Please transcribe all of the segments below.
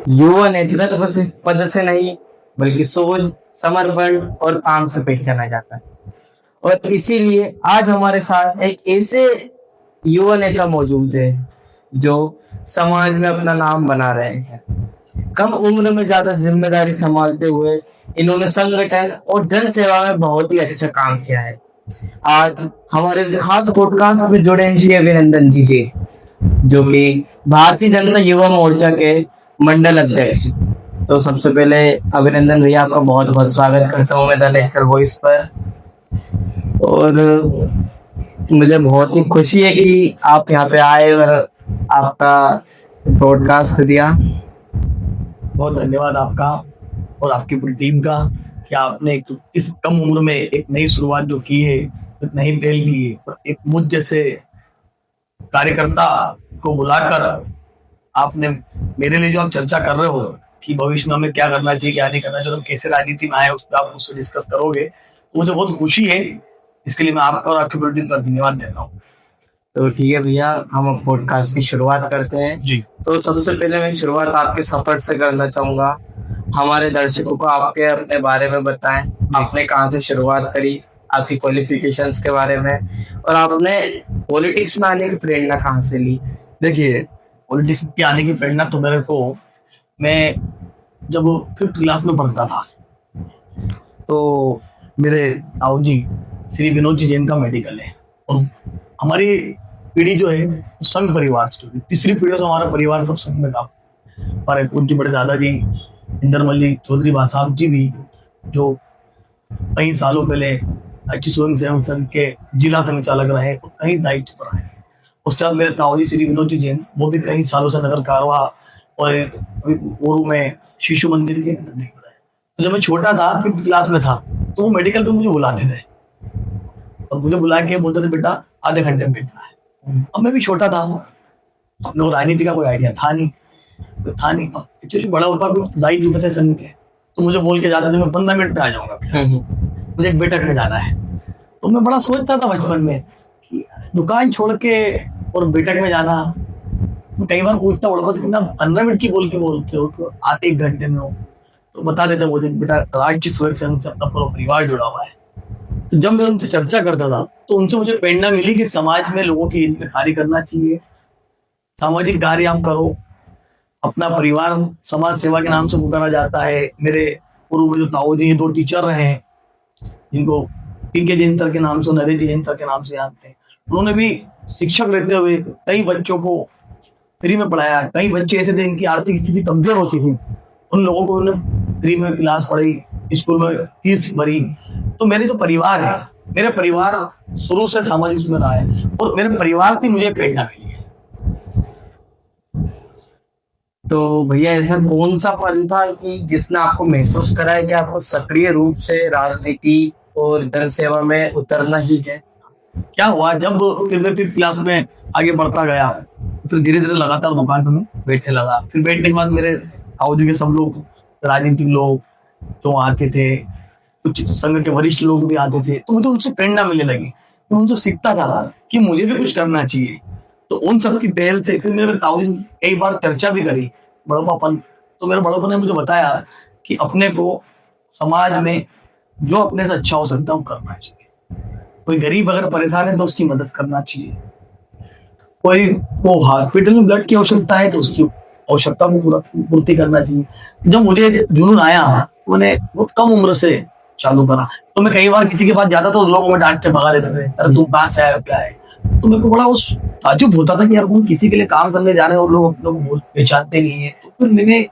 युवा नेतृत्व सिर्फ पद से नहीं बल्कि सोच, समर्पण और काम से पहचाना जाता है। और इसीलिए आज हमारे साथ एक ऐसे युवा नेता मौजूद है जो समाज में अपना नाम बना रहे हैं। कम उम्र में ज्यादा जिम्मेदारी संभालते हुए इन्होंने संगठन और जन सेवा में बहुत ही अच्छा काम किया है। आज हमारे इस खास पॉडकास्ट में जुड़े हैं श्री अभिनंदन जी, जो कि भारतीय जनता युवा मोर्चा के मंडल अध्यक्ष। तो सबसे पहले अभिनंदन भैया, आपका बहुत बहुत स्वागत करता हूँ मैं द नेशनल वॉइस पर। और मुझे बहुत ही खुशी है कि आप यहाँ पे आए और आपका ब्रॉडकास्ट दिया। बहुत धन्यवाद आपका और आपकी पूरी टीम का कि आपने इस कम उम्र में एक नई शुरुआत जो की है, एक नई पहल की है और एक मुझ जैसे कार्यकर्ता को बुलाकर आपने मेरे लिए जो आप चर्चा कर रहे हो कि भविष्य में हमें क्या करना चाहिए, क्या नहीं करना चाहिए, हम कैसे राजनीति में आए, उस पर आप मुझसे डिस्कस करोगे तो मुझे बहुत खुशी है। इसके लिए मैं आपका और आपकी पूरी टीम का धन्यवाद देता हूँ। तो ठीक है भैया, हम पॉडकास्ट की शुरुआत करते हैं जी। तो सबसे पहले मैं शुरुआत आपके सफर से करना चाहूंगा। हमारे दर्शकों को आपके अपने बारे में बताएं, आपने कहाँ से शुरुआत करी, आपकी क्वालिफिकेशंस के बारे में, और आपने पॉलिटिक्स में आने की प्रेरणा कहाँ से ली। देखिए, पॉलिटिक्स के आने की प्रेरणा तो मेरे को, मैं जब 5th क्लास में पढ़ता था तो मेरे ताऊ जी श्री विनोद जी जैन का मेडिकल है और हमारी पीढ़ी जो है संघ परिवार से जुड़ी, तीसरी पीढ़ी से हमारा परिवार सब संघ में था। हमारे पूज्य बड़े दादाजी इंदरमल्ली चौधरी साहब जी भी, जो कई सालों पहले अच्छी स्वयं सेवक संघ के जिला संचालक रहे और कई दायित्व पर रहे। उसके बाद मेरे ताऊ जी श्री विनोद जी जैन, वो भी कई सालों से नगर कारवा और ओरू में शिशु मंदिर के तो जब मैं छोटा था 5th क्लास में था तो वो मेडिकल पे मुझे बुलाते थे और मुझे बुला के बोलते थे बेटा आधे घंटे में भेजना है। अब मैं भी छोटा था, अपने को राजनीति का कोई आइडिया था नहीं। एक्चुअली बड़ा होता कोई दायित्व थे संघ के, तो मुझे बोल के जाते थे मैं 15 मिनट पे आ जाऊंगा, मुझे एक बैठक में जाना है। तो मैं बड़ा सोचता था बचपन में कि दुकान छोड़ के और बैठक में जाना। मैं कई बार पूछता बड़ा कितना 15 मिनट की बोलते हो तो आते 1 घंटे में हो, तो बता देते मुझे बेटा राज्य स्वयं सेवक से अपना पूरा परिवार जुड़ा हुआ है। तो जब मैं उनसे चर्चा करता था तो उनसे मुझे प्रेरणा मिली कि समाज में लोगों के हित में कार्य करना चाहिए, सामाजिक कार्य हम करो। अपना परिवार समाज सेवा के नाम से पुकारा जाता है। मेरे पूर्व में जो ताऊ जी 2 टीचर रहे हैं जिनको पिंके जैन सर के नाम से, नरेश जैन सर के नाम से जानते हैं, उन्होंने भी शिक्षक रहते हुए कई बच्चों को फ्री में पढ़ाया। कई बच्चे ऐसे थे जिनकी आर्थिक स्थिति कमजोर होती थी, उन लोगों को उन्होंने फ्री में क्लास पढ़ाई, स्कूल में फीस भरी। तो मेरे जो परिवार है, मेरे परिवार शुरू से सामाजिक में रहा है और मेरे परिवार से मुझे प्रेरणा मिली है। तो भैया ऐसा कौन सा पल था कि जिसने आपको महसूस कराया कि आपको सक्रिय रूप से राजनीति और जन सेवा में उतरना ही है। क्या हुआ, जब फिर मैं 5th क्लास में आगे बढ़ता गया तो फिर धीरे धीरे लगातार दुकान में बैठने लगा। फिर बैठने के बाद मेरे ताऊ जी के सब लोग राजनीतिक लोग जो आते थे, कुछ संघ के वरिष्ठ लोग भी आते थे, तो मुझे उनसे प्रेरणा मिलने लगी। तो उनसे सीखता था कि मुझे भी कुछ करना चाहिए। तो उन सब की पहल से फिर मेरे ताऊ जी कई बार चर्चा भी करी बड़ोपन। तो मेरे बड़ोपन ने मुझे बताया कि अपने को समाज में जो अपने से अच्छा हो सकता है वो करना चाहिए। कोई गरीब अगर परेशान है तो उसकी मदद करना चाहिए। कोई वो हॉस्पिटल में ब्लड की आवश्यकता है तो उसकी आवश्यकता को पूरा पूर्ति करना चाहिए। जब मुझे जुनून आया, मैंने बहुत कम उम्र से चालू करा। तो मैं कई बार किसी के पास जाता तो लोग मैं डांट के भगा देते थे, अरे तुम कहाँ से आए, क्या है। तो मेरे को बड़ा उस ताजुब होता था कि यार वो किसी के लिए काम करने जा रहे हैं और लोग पहचानते नहीं है। तो फिर मैंने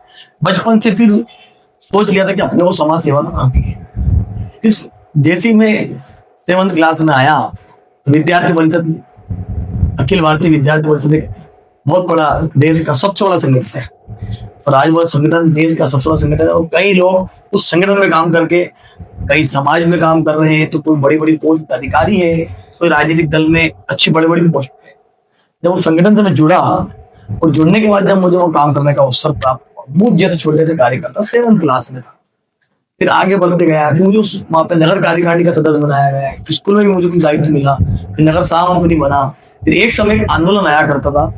बचपन से फिर सोच लिया था कि अपने को समाज सेवा तो करनी है। फिर जैसे ही मैं 7th क्लास में आया, विद्यार्थी परिषद, अखिल भारतीय विद्यार्थी परिषद एक बहुत बड़ा देश का सबसे बड़ा संगठन है और आज वो संगठन देश का सबसे बड़ा संगठन है और कई लोग उस संगठन में काम करके कई समाज में काम कर रहे हैं। तो कोई बड़ी बड़ी पोस्ट अधिकारी है, कोई राजनीतिक दल में अच्छी बड़ी बड़ी पोस्ट है। जब उस संगठन से मैं जुड़ा और जुड़ने के बाद जब मुझे वो काम करने का अवसर प्राप्त हुआ, मुझ जैसे छोटे से कार्यकर्ता 7th क्लास में था, फिर आगे बढ़ते गया। मुझे वहाँ पे नगर कार्यकारिणी का सदस्य बनाया गया, स्कूल में भी मुझे कुछ दायित्व मिला, फिर नगर सभापति बना। फिर एक समय एक आंदोलन आया करता था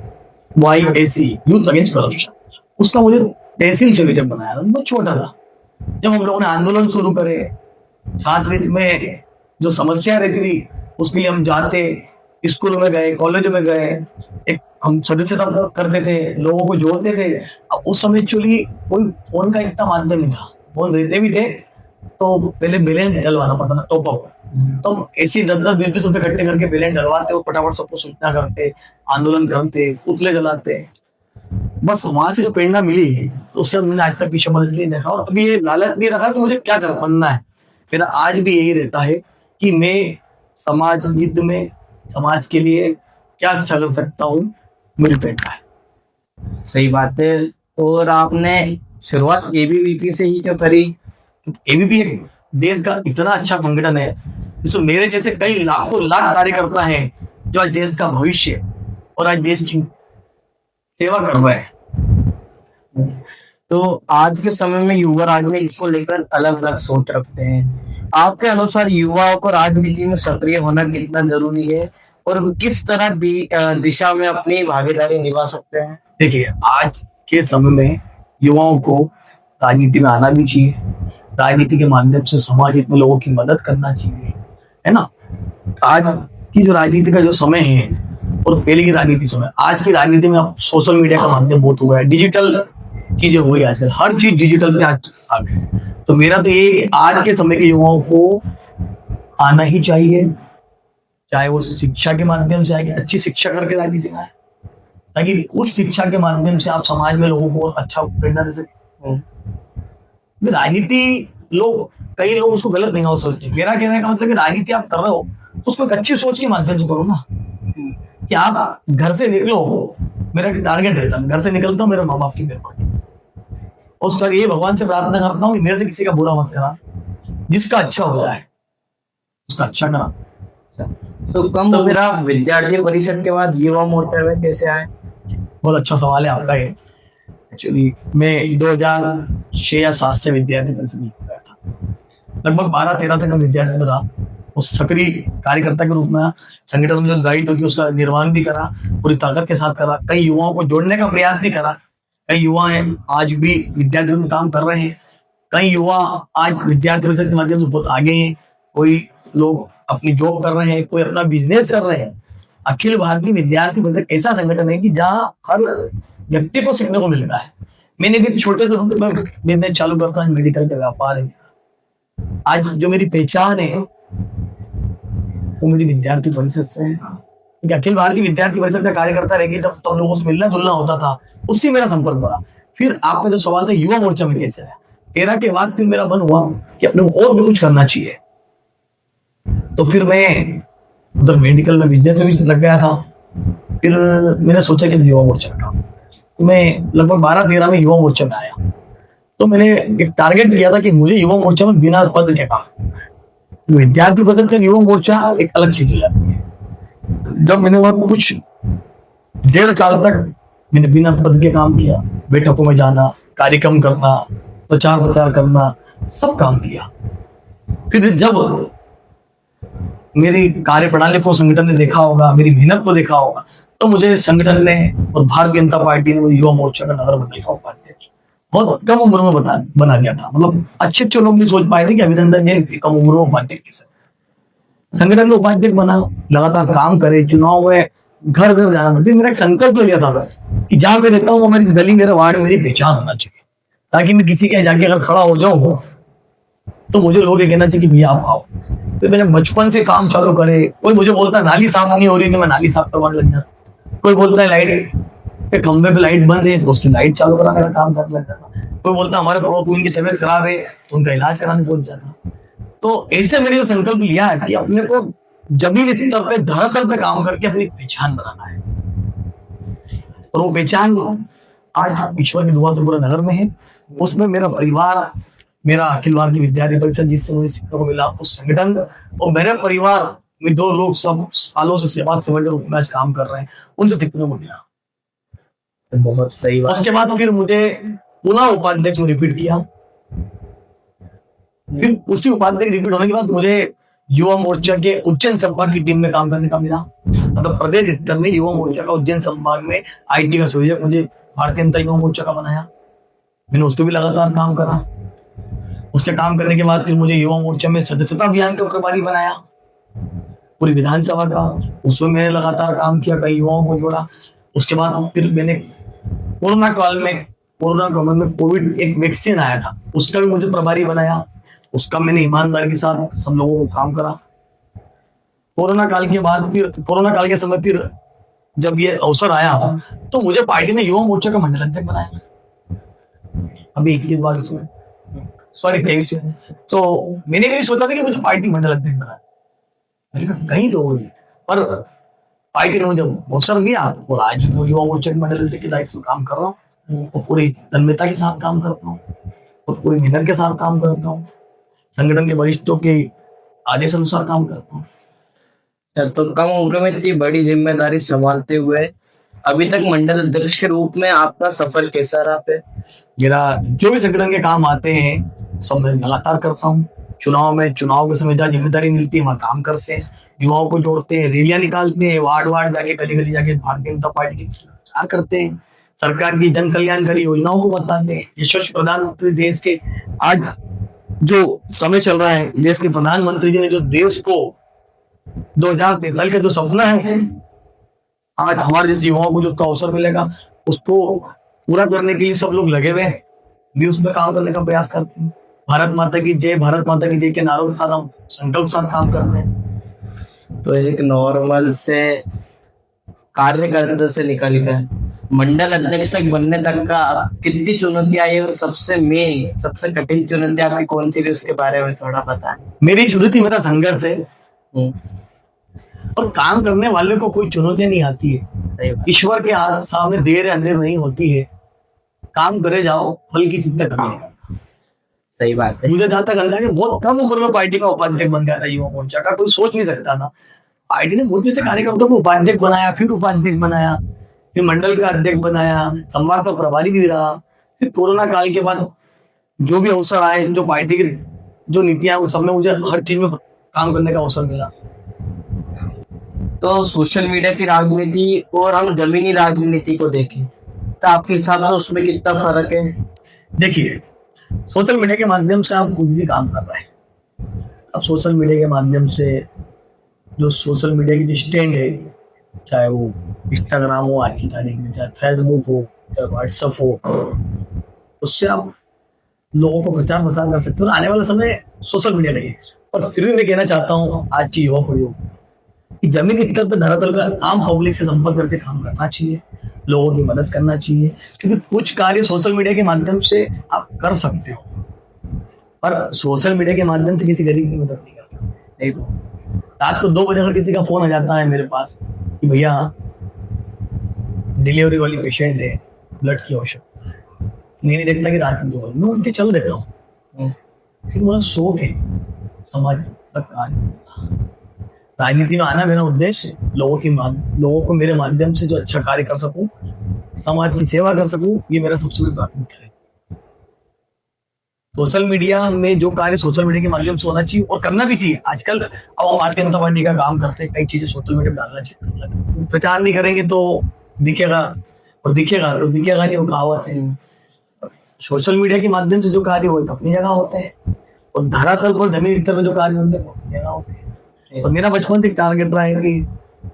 YAC, यूथ अगेंस्ट करप्शन, उसका मुझे तहसील से जब बनाया था बहुत छोटा था, जब हम लोगों ने आंदोलन शुरू करे, साथ में जो समस्या रहती थी उसके लिए हम जाते, स्कूल में गए, कॉलेज में गए, एक हम सदस्यता करते थे, लोगों को जोड़ते थे। अब उस समय एक्चुअली कोई फोन का इतना माध्यम नहीं था, फोन रहते भी थे तो पहले बैलेंस डलवाना पड़ता था, टॉप अप। तो हम ऐसी 10-10, 20-20 रुपए इकट्ठे करके बैलेंस डलवाते और फटाफट सबको सूचना करते, आंदोलन करते, पुतले जलाते। बस वहां से जो प्रेरणा मिली तो उसके बाद मैंने आज तक पीछे बदल नहीं देखा, और अभी ये लालच नहीं रखा कि मुझे क्या कर बनना है। मेरा आज भी यही रहता है कि मैं समाज हित में, समाज के लिए क्या अच्छा कर सकता हूँ, मेरी प्रेरणा है। सही बात है। और आपने शुरुआत एबीवीपी से ही क्यों करी? एबीपी एक देश का इतना अच्छा संगठन है जिसमें मेरे जैसे कई लाखों लाख कार्यकर्ता हैं जो आज देश का भविष्य और आज देश की सेवा कर रहे हैं। तो आज के समय में युवा राजनीति को लेकर अलग अलग सोच रखते हैं। आपके अनुसार युवाओं को राजनीति में सक्रिय होना कितना जरूरी है और किस तरह दिशा में अपनी भागीदारी निभा सकते हैं? देखिए, आज के समय में युवाओं को राजनीति में आना भी चाहिए, राजनीति के माध्यम से समाज हित में लोगों की मदद करना चाहिए, है ना। आज की जो राजनीति का जो समय है और पहले की राजनीति समय, आज की राजनीति में अब सोशल मीडिया का माध्यम बहुत हुआ है, डिजिटल चीजें हो गई, आजकल हर चीज डिजिटल पे आज आ गई। तो मेरा तो ये आज के समय के युवाओं को आना ही चाहिए, चाहे वो शिक्षा के माध्यम से आए, अच्छी शिक्षा करके राजनीति में आए, ताकि उस शिक्षा के माध्यम से आप समाज में लोगों को अच्छा प्रेरणा दे सकते। राजनीति लोग, कई लोग उसको गलत नहीं हो सकते। मेरा कहने का मतलब कि राजनीति आप कर रहे हो तो उसको एक अच्छी सोच के माध्यम से करो ना, कि आप घर से निकलो, मेरा टारगेट रहता है, घर से निकलता हूँ मेरे माँ बाप की मेरे को, उसका ये भगवान से प्रार्थना करता हूँ कि मेरे से किसी का बुरा मत करा, जिसका अच्छा हो जाए उसका अच्छा करा। तो कम मेरा विद्यार्थी परिषद के बाद युवा मोर्चा में कैसे आए? बहुत अच्छा सवाल है आपका ये। एक्चुअली मैं 2006 या 2007 से विद्यार्थी परिषद में गया था, लगभग 12-13 तक मैं विद्यार्थी में रहा, उस सक्रिय कार्यकर्ता के रूप में संगठन में जो दायित्व की उसका निर्वहन भी करा, पूरी ताकत के साथ करा, कई युवाओं को जोड़ने का प्रयास भी करा। कई युवा हैं आज भी विद्यार्थी में काम कर रहे हैं, कई युवा आज विद्यार्थी परिषद के माध्यम से बहुत आगे हैं, कोई लोग अपनी जॉब कर रहे हैं, कोई अपना बिजनेस कर रहे हैं। अखिल भारतीय विद्यार्थी परिषद ऐसा संगठन है कि जहाँ हर व्यक्ति को सीखने को मिल रहा है। मैंने भी छोटे से बिजनेस चालू करता हूँ, मेडिकल का व्यापार है। आज जो मेरी पहचान है वो मेरी विद्यार्थी परिषद से है, क्योंकि अखिल भारतीय विद्यार्थी परिषद का कार्यकर्ता रहेगी तब तब लोगों से मिलना जुलना होता था, उससे मेरा संपर्क बढ़ा। फिर आपका जो सवाल था युवा मोर्चा में कैसे है, 13 के बाद फिर मेरा मन हुआ कि अपने को और भी कुछ करना चाहिए। तो फिर मैं उधर मेडिकल में बिजनेस में भी लग गया था। फिर मैंने सोचा कि युवा मोर्चा का, मैं लगभग 12-13 में युवा मोर्चा में आया। तो मैंने एक टारगेट किया था कि मुझे युवा मोर्चा में बिना पद के काम, विद्यार्थी परिषद का युवा मोर्चा एक अलग चीज हो जाती है। जब मैंने वहां कुछ 1.5 साल तक मैंने बिना पद के काम किया, बैठकों में जाना, कार्यक्रम करना, प्रचार प्रचार करना, सब काम किया। फिर जब मेरी कार्यप्रणाली को संगठन ने देखा होगा, मेरी मेहनत को देखा होगा, तो मुझे संगठन ने और भारतीय जनता पार्टी ने युवा मोर्चा का नगर मंडल का उपाध्यक्ष बहुत कम उम्र में बना दिया था। मतलब अच्छे अच्छे लोग नहीं सोच पाए थे कि अभिनंदन जी कम उम्र में उपाध्यक्ष संगठन में उपाध्यक्ष बना, लगातार काम करे, चुनाव में घर घर जाना। फिर मेरा एक संकल्प लिया था कि जहां मैं रहता हूँ मेरी इस गली, मेरा वार्ड, मेरी पहचान होना चाहिए, ताकि मैं किसी के जाके अगर खड़ा हो जाऊं तो मुझे लोग ये कहना चाहिए कि भैया आप आओ। तो मैंने बचपन से काम चालू करे। कोई मुझे बोलता है नाली साफ नहीं हो रही तो मैं नाली साफ करवाने लग जाता, कोई बोलता है लाइट के खंभे पे लाइट बंद है तो उसकी लाइट चालू कराने का काम कर लेता, कोई बोलता है हमारे पड़ोस में उनकी तबीयत खराब है तो उनका इलाज कराने पहुंच जाता। तो ऐसे मैंने जो संकल्प लिया है कि अपने को जमीन स्तर पे, धरातल पे काम करके अपनी पहचान बनाना है, और वो पहचान आज ईश्वर की दुआ से पूरा नगर में है। उसमें मेरा परिवार, मेरा अखिल भारतीय विद्यार्थी परिषद जिससे मुझे सीखने को मिला, उस संगठन और मेरे परिवार में 2 लोग सब सालों से सेवा के रूप में आज काम कर रहे हैं, उनसे सीखने को मिला। बहुत सही बात। उसके बाद फिर मुझे पुनः उपाध्यक्ष में रिपीट किया। फिर उसी उपाध्यक्ष रिपीट होने के बाद मुझे युवा मोर्चा के उज्जैन संभाग की टीम में काम करने का मिला। मतलब प्रदेश स्तर में युवा मोर्चा का उज्जैन संभाग में IT का संयोजक मुझे भारतीय जनता युवा मोर्चा का बनाया। मैंने उस पर भी लगातार काम करा। उसके काम करने के बाद फिर मुझे युवा मोर्चा में सदस्यता अभियान का प्रभारी बनाया, पूरी विधानसभा का, उसमें मैंने लगातार काम किया, कई युवाओं को जोड़ा। उसके बाद फिर मैंने कोरोना काल में कोविड एक वैक्सीन आया था, उसका भी मुझे प्रभारी बनाया, उसका मैंने ईमानदारी के साथ सब लोगों को काम करा। कोरोना काल के समय फिर जब ये अवसर आया तो मुझे पार्टी ने युवा मोर्चा का मंडल अध्यक्ष बनाया, अभी 21 में, सॉरी 23 में। तो मैंने भी सोचा था कि मुझे पार्टी मंडल अध्यक्ष बनाया, कहीं तो हुई, पर पार्टी ने मुझे अवसर दिया और आज मैं युवा मोर्चा के मंडल अध्यक्ष के दायित्व में काम कर रहा हूँ और पूरी तन्मयता के साथ काम करता हूँ और पूरी मेहनत के साथ काम करता हूँ, संगठन के वरिष्ठों के आदेश अनुसार काम करता हूँ। तो कम उम्र में इतनी बड़ी जिम्मेदारी संभालते हुए अभी तक मंडल अध्यक्ष के रूप में आपका सफर कैसा रहा पे? मेरा जो भी संगठन के काम आते हैं सब मैं लगातार करता हूँ। चुनाव के समय जहाँ जिम्मेदारी मिलती है वहाँ काम करते हैं, युवाओं को जोड़ते हैं, रैलियां निकालते हैं, वार्ड जाके गली गली जाके भारतीय जनता पार्टी की प्रचार करते हैं, सरकार की जन कल्याणकारी योजनाओं को बताते हैं। यशस्वी प्रधानमंत्री देश के आज जो समय चल रहा है, देश के प्रधानमंत्री जी ने जो देश को 2043 का जो सपना है, आज हमारे जैसे युवाओं को जो उसका अवसर मिलेगा उसको पूरा करने के लिए सब लोग लगे हुए हैं, भी उसमें काम करने का प्रयास करते हैं। भारत माता की जय के नारों के साथ हम संकल्प के साथ काम करते हैं। तो एक नॉर्मल से कार्यकर्ता से निकल कर मंडल अध्यक्ष तक बनने तक का कितनी चुनौती आई है और सबसे कठिन चुनौती आपकी कौन सी थी, उसके बारे में थोड़ा बताएं। मेरी चुनौती मेरा संघर्ष है, और काम करने वाले को कोई चुनौती नहीं आती है। ईश्वर के सामने देर या अंधेर नहीं होती है, काम करे जाओ, फल की चिंता करनी। सही बात है। मुझे जहाँ तक अंदाजा है बहुत कम उम्र में पार्टी का उपाध्यक्ष बन गया था युवा मोर्चा का, कोई सोच नहीं सकता था। पार्टी ने बहुत से कार्यकर्ताओं को उपाध्यक्ष बनाया, फिर उपाध्यक्ष बनाया, फिर मंडल का अध्यक्ष बनाया, संवाद का प्रभारी भी रहा। फिर कोरोना काल के बाद जो भी अवसर आए, जो पार्टी की जो नीतियां, उन सब में मुझे हर चीज में काम करने का अवसर मिला। तो सोशल मीडिया की राजनीति और हम जमीनी राजनीति को देखें तो आपके हिसाब से उसमें कितना फर्क है? देखिए, सोशल मीडिया के माध्यम से आप कुछ भी काम कर रहे हैं। अब सोशल मीडिया के माध्यम से जो सोशल मीडिया की स्टैंड है, चाहे वो इंस्टाग्राम हो आज की तारीख में, चाहे फेसबुक हो, चाहे व्हाट्सएप हो, उससे आप लोगों को प्रचार प्रसार कर सकते हो। आने वाला समय सोशल मीडिया का ही। और फिर भी मैं कहना चाहता हूँ आज की युवा पीढ़ी कि जमीनी स्तर पर धरातल का आम पब्लिक से संपर्क करके काम करना चाहिए, लोगों की मदद करना चाहिए, क्योंकि कुछ कार्य सोशल मीडिया के माध्यम से आप कर सकते हो, पर सोशल मीडिया के माध्यम से किसी गरीब की मदद नहीं कर सकते। रात को 2 बजे अगर किसी का फोन आ जाता है मेरे पास कि भैया डिलीवरी वाली पेशेंट है, ब्लड की आवश्यकता, मैं नहीं देखता कि रात में 2 बजे, मैं उनके चल देता हूँ, फिर मेरा शौक है समाज तक आज। राजनीति में आना मेरा उद्देश्य लोगों को मेरे माध्यम से जो अच्छा कार्य कर सकूं, समाज की सेवा कर सकूं, ये मेरा सबसे बड़ी प्राथमिकता है। सोशल मीडिया में जो कार्य सोशल मीडिया के माध्यम से होना चाहिए और करना भी चाहिए। आजकल अब हम भारतीय जनता पार्टी का काम करते हैं, कई चीजें सोशल मीडिया में डालना चाहिए। प्रचार नहीं करेंगे तो दिखेगा नहीं, वो कहावत है। सोशल मीडिया के माध्यम से जो कार्य हो अपनी जगह होते हैं, और धरातल पर जमीन स्तर पर जो कार्य होते हैं वो अपनी जगह होते हैं। और मेरा बचपन से टारगेट रहा है कि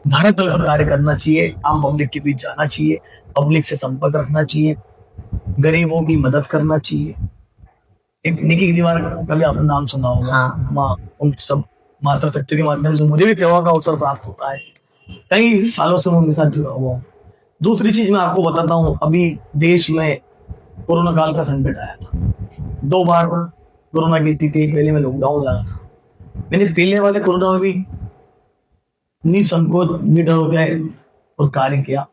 धरातल पर कार्य करना चाहिए, आम पब्लिक के बीच जाना चाहिए, पब्लिक से संपर्क रखना चाहिए, गरीबों की मदद करना चाहिए। एक निकी दीवार का भी आपने नाम सुना होगा। उन सब मातृ शक्ति के माध्यम से मुझे भी सेवा का अवसर प्राप्त होता है, कई सालों से मैं उनके साथ जुड़ा हुआ हूँ। दूसरी चीज मैं आपको बताता हूँ, अभी देश में कोरोना काल का संकट आया था, 2 बार कोरोना की स्थिति, पहले में लॉकडाउन लगा। मैंने पहले वाले कोरोना में भी निसंकोच निडर हो गए और कार्य किया,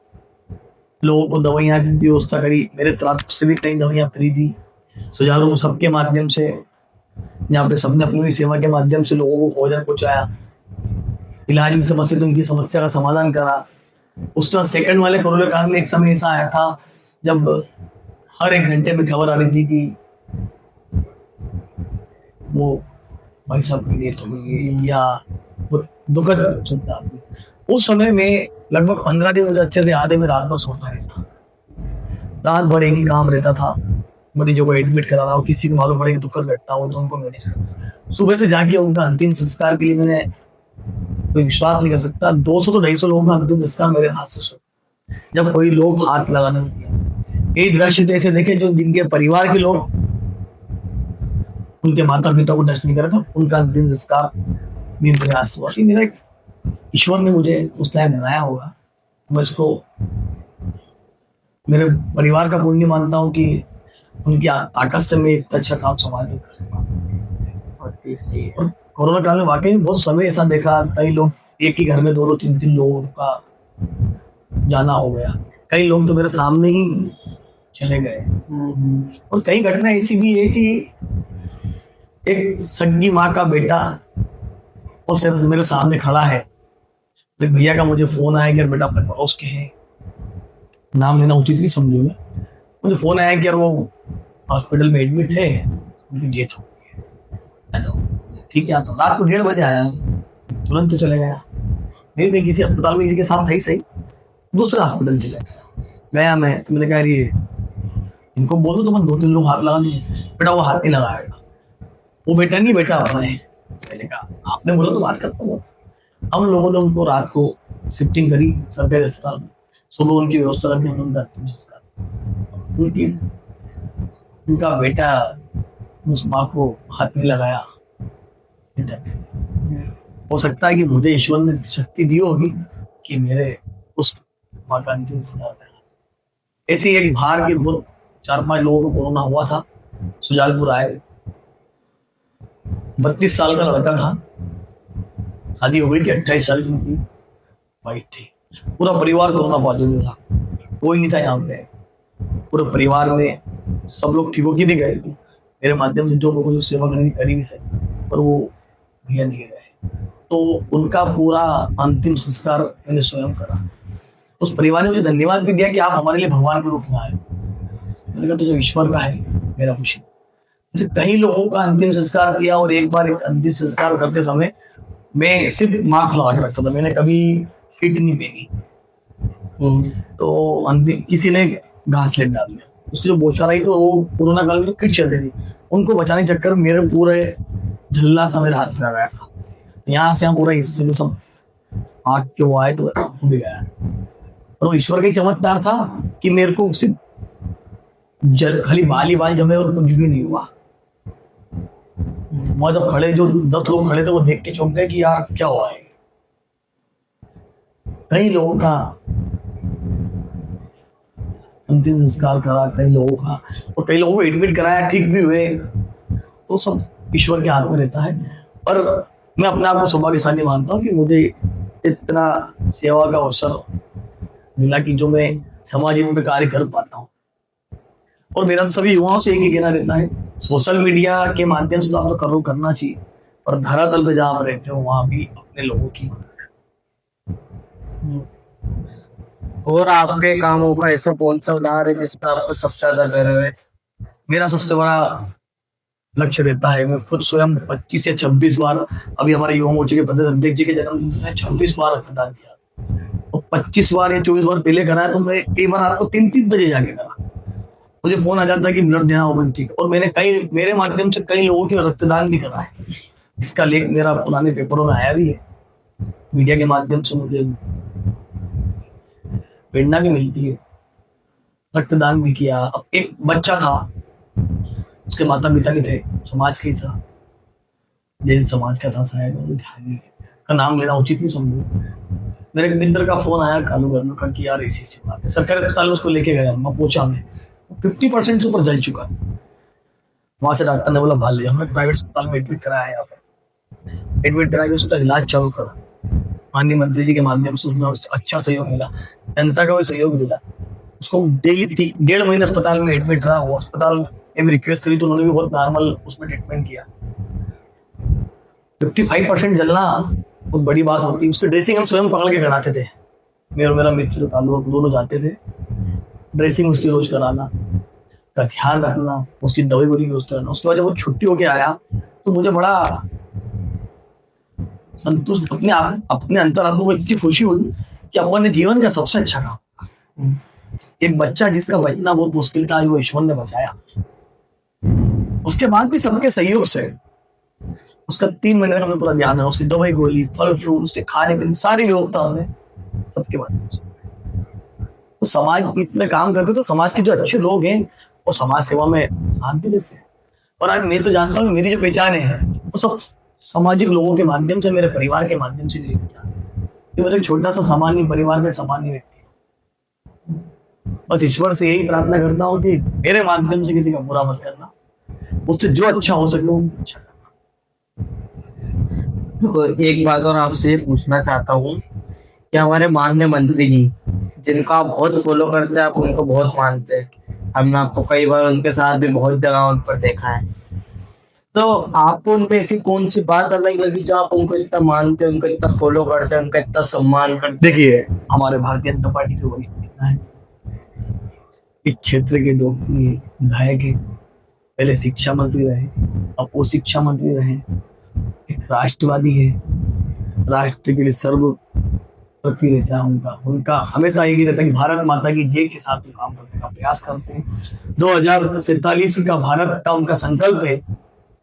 लोगों को दवाइयां की व्यवस्था करी, मेरे तरफ से भी कई दवाइयां फ्री दी, सुझाव सबके माध्यम से, यहाँ पे सबने अपनी सेवा के माध्यम से लोगों को भोजन पहुंचाया, इलाज में समस्या तो उनकी समस्या का समाधान करा। उसके बाद सेकंड वाले कोरोना काल में एक समय ऐसा आया था जब हर 1 घंटे में खबर आ रही थी कि वो भाई साहब के लिए तो या वो दुखद चिंता थी। उस समय में लगभग 15 दिन मुझे अच्छे से याद है, मैं रात भर सोता रहता था, रात भर एक ही काम रहता था, मरीजों को एडमिट करा रहा हूँ, किसी को मालूम पड़ेगा तो कर बैठता हूँ, तो उनको मैंने सुबह से जाके उनका अंतिम संस्कार के लिए मैंने, कोई विश्वास नहीं कर सकता, 200 तो 250 लोगों का अंतिम संस्कार मेरे हाथ से शुरू, जब कोई लोग हाथ लगाने लगे। ये दृश्य तो ऐसे देखे जो जिनके परिवार के लोग उनके माता पिता को टच नहीं करे था, उनका अंतिम संस्कार भी मेरे हाथ से हुआ। मेरा ईश्वर ने मुझे उस टाइम बनाया होगा, मैं इसको मेरे परिवार का पुण्य मानता हूँ कि उनकी ताकत से मैं इतना अच्छा काम समाज में कर सका। और कोरोना काल में वाकई बहुत समय ऐसा देखा, कई लोग एक ही घर में 2-2 3-3 लोगों का जाना हो गया, कई लोग तो मेरे सामने ही चले गए। और कई घटना ऐसी भी है कि एक सगी माँ का बेटा और सिर्फ मेरे सामने खड़ा है, तो भैया का मुझे फोन आया कि यार बेटा अपने पड़ोस के हैं, नाम लेना उचित नहीं समझूंगा, मुझे फोन आया कि यार वो हॉस्पिटल में एडमिट है, उनकी डेथ हो गई। ठीक है, तो रात को 1:30 बजे आया, तुरंत तो चले गया, मैं किसी अस्पताल में किसी के साथ सही दूसरा हॉस्पिटल चले गया मैं, तो मैंने कहा ये इनको बोलो तो मैं 2-3 लोग हाथ लगा दिए, बेटा वो हाथ नहीं लगाएगा, वो बेटा नहीं बेटा हुआ है। मैंने कहा आपने बोला तो बात करता हूँ। हम लोगों ने उनको रात को शिफ्टिंग करी सरकारी अस्पताल में, सुबह उनकी व्यवस्था करके उनका बेटा उस माँ को हाथ नहीं लगाया। हो सकता है कि मुझे ईश्वर ने शक्ति दी होगी कि मेरे उस माँ का अंतिम संस्कार करना। ऐसी एक बाहर के बहुत 4-5 लोगों को कोरोना हुआ था, सुजालपुर आए, 32 साल का लड़का था, शादी हो गई थी, 28 साल की उनकी वाइफ थी, पूरा परिवार कोरोना पॉजिटिव था, कोई नहीं था यहाँ पे, पूरे परिवार में सब लोग ठीक होके भी गए। मेरे माध्यम से जो लोगों को सेवा करनी करी भी सही, पर वो भैया नहीं गए, तो उनका पूरा अंतिम संस्कार मैंने स्वयं करा। उस परिवार ने मुझे धन्यवाद भी दिया कि आप हमारे लिए भगवान के रूप में आए। मैंने कहा तो जो ईश्वर का है मेरा खुशी। जैसे कई लोगों का अंतिम संस्कार किया, और एक बार अंतिम संस्कार करते समय मैं सिर्फ मास्क लगा के रखता था, मैंने कभी किट नहीं पहनी। तो अंतिम किसी ने घासलेट डाल दिया, उसकी जो बोछा रही तो वो कोरोना काल में किट चल रही थी, उनको बचाने चक्कर मेरे पूरे झल्ला सा मेरे हाथ में आ गया था, यहाँ से यहाँ पूरा हिस्से में सब आग के वो आए तो भी गया। और वो ईश्वर का ही चमत्कार था कि मेरे को सिर्फ खाली बाल जमे और कुछ भी नहीं हुआ। वहां जब खड़े जो 10 लोग खड़े थे वो देख के चौंक गए कि यार क्या हुआ है। कई लोगों का अंतिम संस्कार करा, कई लोगों का, और कई लोगों को एडमिट कराया, ठीक भी हुए, तो सब ईश्वर के हाथ में रहता है। और मैं अपने आप को सौभाग्यशाली मानता हूँ कि मुझे इतना सेवा का अवसर मिला कि जो मैं समाज हित में कार्य कर पाता हूँ। और मेरा तो सभी युवाओं से एक ही कहना रहता है, सोशल मीडिया के माध्यम से तो आप करो करना चाहिए, और धरातल पे जहाँ आप रहते हो वहां भी अपने लोगों की और आपके कामों का ऐसा कौन सा उदाहरण है जिस पर आपको सबसे ज्यादा गर्व है? मेरा सबसे बड़ा लक्ष्य रहता है, मैं खुद स्वयं 25 या 26 बार, अभी हमारे युवा मोर्चे के प्रदेश अध्यक्ष जी के जन्मदिन में 26 बार रक्तदान किया, और 25 बार या 24 बार पहले कराया, तो मैं कई बार रात को 3-3 बजे जाके करा। मुझे फोन आ जाता है कि ब्लड देना हो, ठीक। और मैंने मेरे माध्यम से कई लोगों के रक्तदान भी करा है, इसका लेख मेरा पुराने पेपरों में आया भी है, मीडिया के माध्यम से मुझे प्रेरणा भी मिलती है। रक्तदान भी किया। अब एक बच्चा था, उसके माता पिता नहीं थे, समाज का ही था, जैन समाज का था शायद, ध्यान नहीं का नाम लेना उचित नहीं समझू। मेरे एक मित्र का फोन आया कालूगढ़ में, कहा कि यार ऐसी बात है, सरकारी अस्पताल में उसको लेके गया, मैं पूछा, मैं 50% से ऊपर जल चुका। वहां से डॉक्टर ने बोला भाल लिया, हमने प्राइवेट अस्पताल में एडमिट कराया, यहाँ पर एडमिट करा के उसका इलाज चालू करा। माननीय मंत्री जी के माध्यम से उसमें अच्छा सहयोग मिला, जनता का भी सहयोग मिला। उसको डेली 1.5 महीने अस्पताल में एडमिट रहा। वो अस्पताल में रिक्वेस्ट करी तो उन्होंने भी बहुत नॉर्मल उसमें ट्रीटमेंट किया। 55% जलना बहुत बड़ी बात होती है। उसकी ड्रेसिंग हम स्वयं पकड़ के कराते थे, मैं और मेरा मित्र दोनों जाते थे, ड्रेसिंग उसकी रोज कराना, का ध्यान रखना, उसकी दवाई गोली यूज करना। उसके बाद जब वो छुट्टी होके आया तो मुझे बड़ा संतुष्ट, अपने अंतरात्मा में इतनी खुशी हुई कि अपने जीवन का सबसे अच्छा काम। एक बच्चा जिसका बचना बहुत मुश्किल था, वो ईश्वर ने बचाया। उसके बाद भी सबके सहयोग से उसका 3 महीने का हमें पूरा ध्यान है, उसकी दवाई गोली फल फ्रूट उसके खाने पीने सारी व्यवस्था हमने सबके माध्यम से। तो समाज में काम करते तो समाज के जो अच्छे लोग हैं वो समाज सेवा में साथ भी देते हैं। और आज मैं तो जानता हूँ मेरी जो पहचान है वो सब सामाजिक लोगों के माध्यम से, मेरे परिवार के माध्यम से मेरी पहचान है। कि मुझे एक छोटा सा सामान्य परिवार में सामान्य व्यक्ति हूं। बस ईश्वर से यही प्रार्थना करता हूँ कि मेरे माध्यम से किसी का बुरा मत करना, मुझसे जो अच्छा हो सके वो अच्छा करना। तो एक बात और आपसे ये पूछना चाहता हूँ कि हमारे माननीय मंत्री जी जिनको आप बहुत फॉलो करते हैं, आप उनको बहुत मानते हैं, हमने आपको कई बार उनके साथ भी बहुत जगह उन पर देखा है, तो आपको उनमें ऐसी कौन सी बात अलग लगी जो आप उनको इतना मानते हैं, उनको इतना फॉलो करते हैं, उनका इतना सम्मान करते हैं? देखिए, हमारे भारतीय जनता पार्टी के वरिष्ठ नेता है, इस क्षेत्र के दो विधायक है, पहले शिक्षा मंत्री रहे, अब वो शिक्षा मंत्री रहे, एक राष्ट्रवादी है, राष्ट्र के लिए सर्व रहता है उनका हमेशा यही रहता है कि भारत माता की जय के साथ वो काम करने का प्रयास करते हैं। 2047 का भारत का उनका संकल्प है।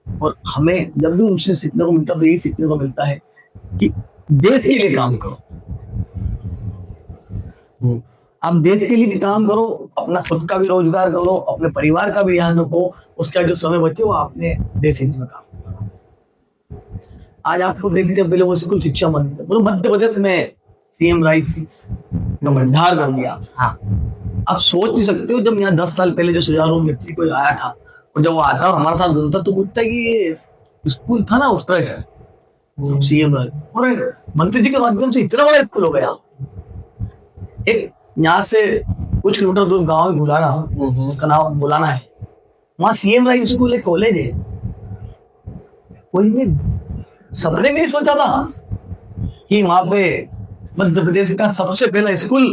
और हमें जब भी उनसे सीखने को मिलता है तो यही सीखने को मिलता है कि देश के लिए काम करो। आप देश के लिए भी काम करो, अपना खुद का भी रोजगार करो, अपने परिवार का भी ध्यान रखो, उसका जो समय बचे वो आपने देश हित में काम करो। आज आपको देखते हैं पहले वो स्कूल शिक्षा मंत्री पूरे मध्य प्रदेश में सीएम राइस का भंडार कर दिया। हाँ, आप सोच भी सकते हो जब यहाँ 10 साल पहले जो सुजारू व्यक्ति कोई आया था और जब वो आता और हमारे साथ बोलता तो पूछता कि ये स्कूल था ना उत्तराखंड, सीएम और मंत्री जी के माध्यम से इतना बड़ा स्कूल हो गया। एक यहाँ से कुछ किलोमीटर दूर गाँव में बुलाना, उसका नाम बुलाना है, वहाँ सीएम राइस स्कूल एक कॉलेज है। कोई भी सपने में नहीं सोचा था कि वहां पे मध्य प्रदेश का सबसे पहला स्कूल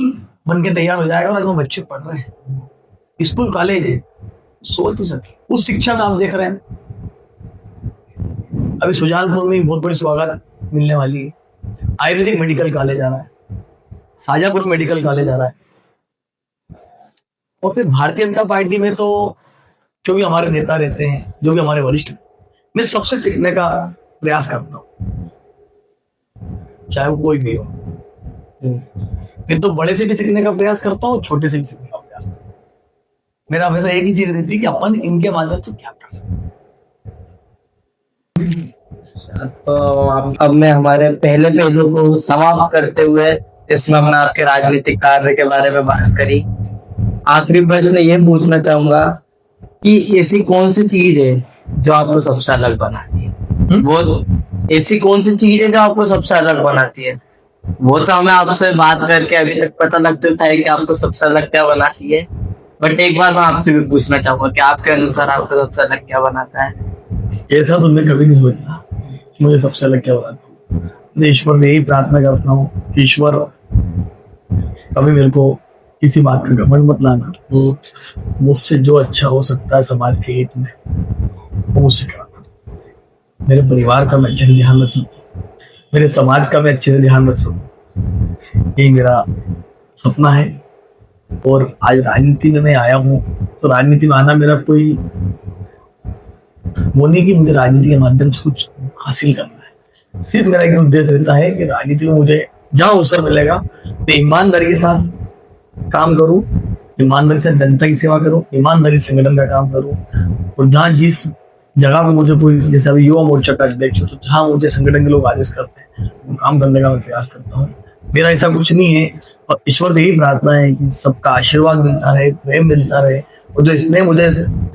बन के तैयार हो जाएगा और आज बच्चे पढ़ रहे हैं, स्कूल कॉलेज है, सोच नहीं सकते। उस शिक्षा में आप देख रहे हैं अभी सुजानपुर में बहुत बड़ी स्वागत मिलने वाली है, आयुर्वेदिक मेडिकल कॉलेज आ रहा है, शाजापुर मेडिकल कॉलेज आ रहा है। और फिर भारतीय जनता पार्टी में तो जो भी हमारे नेता रहते हैं, जो भी हमारे वरिष्ठ, मैं सबसे सीखने का प्रयास करता हूँ, चाहे वो कोई भी हो। मैं तो बड़े से भी सीखने का प्रयास करता हूँ, छोटे से भी सीखने का प्रयास करता हूँ। मेरा हमेशा एक ही चीज रहती है कि अपन इनके माध्यम से क्या कर सकते हैं। तो अब मैं हमारे पहले पहलू को समाप्त करते हुए, इसमें हमने आपके राजनीतिक कार्य के बारे में बात करी, आखिरी प्रश्न ये पूछना चाहूंगा कि ऐसी कौन सी चीज है जो आपको सबसे अलग बनाती है? वो ऐसी कौन सी चीज है जो आपको सबसे अलग बनाती है? वो तो हमें आपसे बात करके अभी तक पता लग चुका है कि आपको सबसे अलग क्या बनाती है, बट एक बार मैं आपसे भी पूछना चाहूंगा कि आपके अनुसार आपको सबसे अलग क्या बनाता है? ऐसा तो मैं कभी नहीं सोचा मुझे सबसे अलग क्या बनाता है। मैं ईश्वर से यही प्रार्थना करता हूँ, ईश्वर कभी मेरे को किसी बात का घमंड मत लाना, मुझसे जो अच्छा हो सकता है समाज के हित में वो मुझसे कराना। मेरे परिवार का मैं अच्छे से ध्यान रख सकूं, मेरे समाज का मैं अच्छे से ध्यान रख सकूं, यही मेरा सपना है। और आज राजनीति में मैं आया हूँ तो राजनीति में आना मेरा कोई वो नहीं कि मुझे राजनीति के माध्यम से कुछ हासिल करना है। सिर्फ मेरा एक उद्देश्य रहता है कि राजनीति में मुझे जहाँ अवसर मिलेगा मैं ईमानदारी के साथ काम करूं, ईमानदारी से जनता की सेवा करूं, ईमानदारी से संगठन का काम करूं। और जहाँ जिस जगह को मुझे कोई, जैसे अभी युवा मोर्चा का अध्यक्ष तो जहाँ मुझे संगठन के लोग आदेश करते हैं वो काम करने का मैं प्रयास करता हूँ। मेरा ऐसा कुछ नहीं है और ईश्वर से यही प्रार्थना है कि सबका आशीर्वाद मिलता रहे, प्रेम मिलता रहे, और जो इसमें मुझे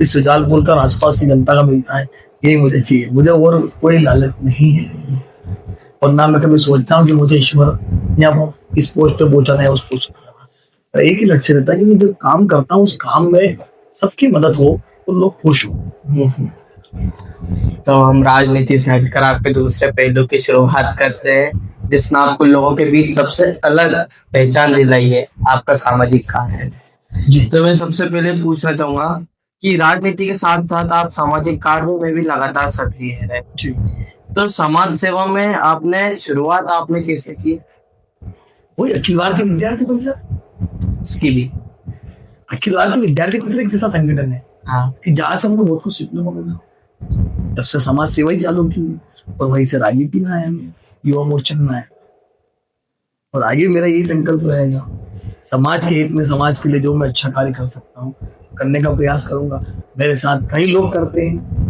इस सुजानपुर का आसपास की जनता का मिलता है यही मुझे चाहिए। मुझे और कोई लालच नहीं है और ना मैं कभी सोचता हूँ कि मुझे ईश्वर यहाँ इस पोस्ट पे पहुंचाना है, उस पोस्ट पे। एक ही लक्ष्य रहता है कि मैं जो काम करता हूँ उस काम में सबकी मदद हो और लोग खुश हो। तो हम राजनीति से हटकर आपके दूसरे पहलू की शुरुआत करते हैं जिसमें आपको लोगों के बीच सबसे अलग पहचान दिलाई है, आपका सामाजिक कार्य जी। तो मैं सबसे पहले पूछना चाहूंगा कि राजनीति के साथ साथ आप सामाजिक कार्यों में भी लगातार सक्रिय है। जी। तो समाज सेवा में आपने शुरुआत आपने कैसे की? वही अखिल भारतीय विद्यार्थी परिषद, उसकी भी अखिल भारतीय विद्यार्थी परिषद एक ऐसा संगठन है हाँ कि जहाँ से हमको बहुत कुछ सीखने को मिला। तब से समाज सेवा ही चालू की और वहीं से राजनीति में आया मैं, युवा मोर्चा में आया। और आगे मेरा यही संकल्प रहेगा, समाज के हित में, समाज के लिए जो मैं अच्छा कार्य कर सकता हूँ करने का प्रयास करूंगा। मेरे साथ कई लोग करते हैं।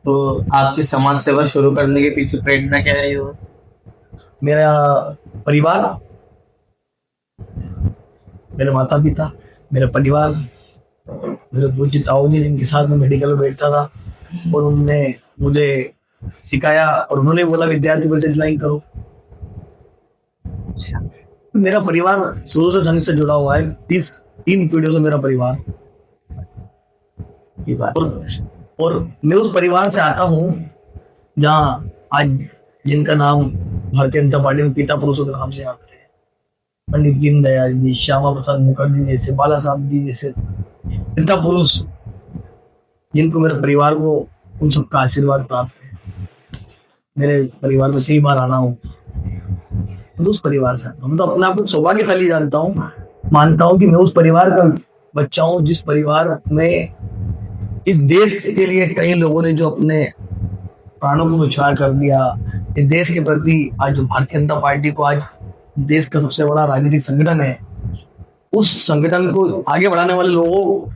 तो आपकी समाज सेवा शुरू करने के पीछे प्रेरणा क्या है? वो मेरा परिवार, मेरे माता पिता, मेरा परिवार, मेरे पूज्य ताऊ जी जिनके साथ मैं मेडिकल में बैठता था और उनने मुझे सिखाया और उन्होंने बोला विद्यार्थी परिषद ज्वाइन करो। अच्छा, मेरा परिवार शुरू से संघ से जुड़ा हुआ है, 3 पीढ़ियों से मेरा परिवार। ये बात और मैं उस परिवार से आता हूँ जहाँ आज जिनका नाम भारतीय जनता पार्टी में पिता पुरुषों के नाम से याद है, पंडित दीनदयाल जी, श्यामा प्रसाद मुखर्जी जैसे, बाला साहब जी जैसे पिता पुरुष, जिनको मेरे परिवार को उन सबका आशीर्वाद प्राप्त है। मेरे परिवार में कई बार आना हूँ तो उस परिवार से हम तो अपने आप को सौभाग्यशाली जानता हूँ, मानता हूँ कि मैं उस परिवार का बच्चा हूँ जिस परिवार में इस देश के लिए कई लोगों ने जो अपने प्राणों को न्यौछावर कर दिया। इस देश के प्रति आज जो भारतीय जनता पार्टी को आज देश का सबसे बड़ा राजनीतिक संगठन है, उस संगठन को आगे बढ़ाने वाले लोगों को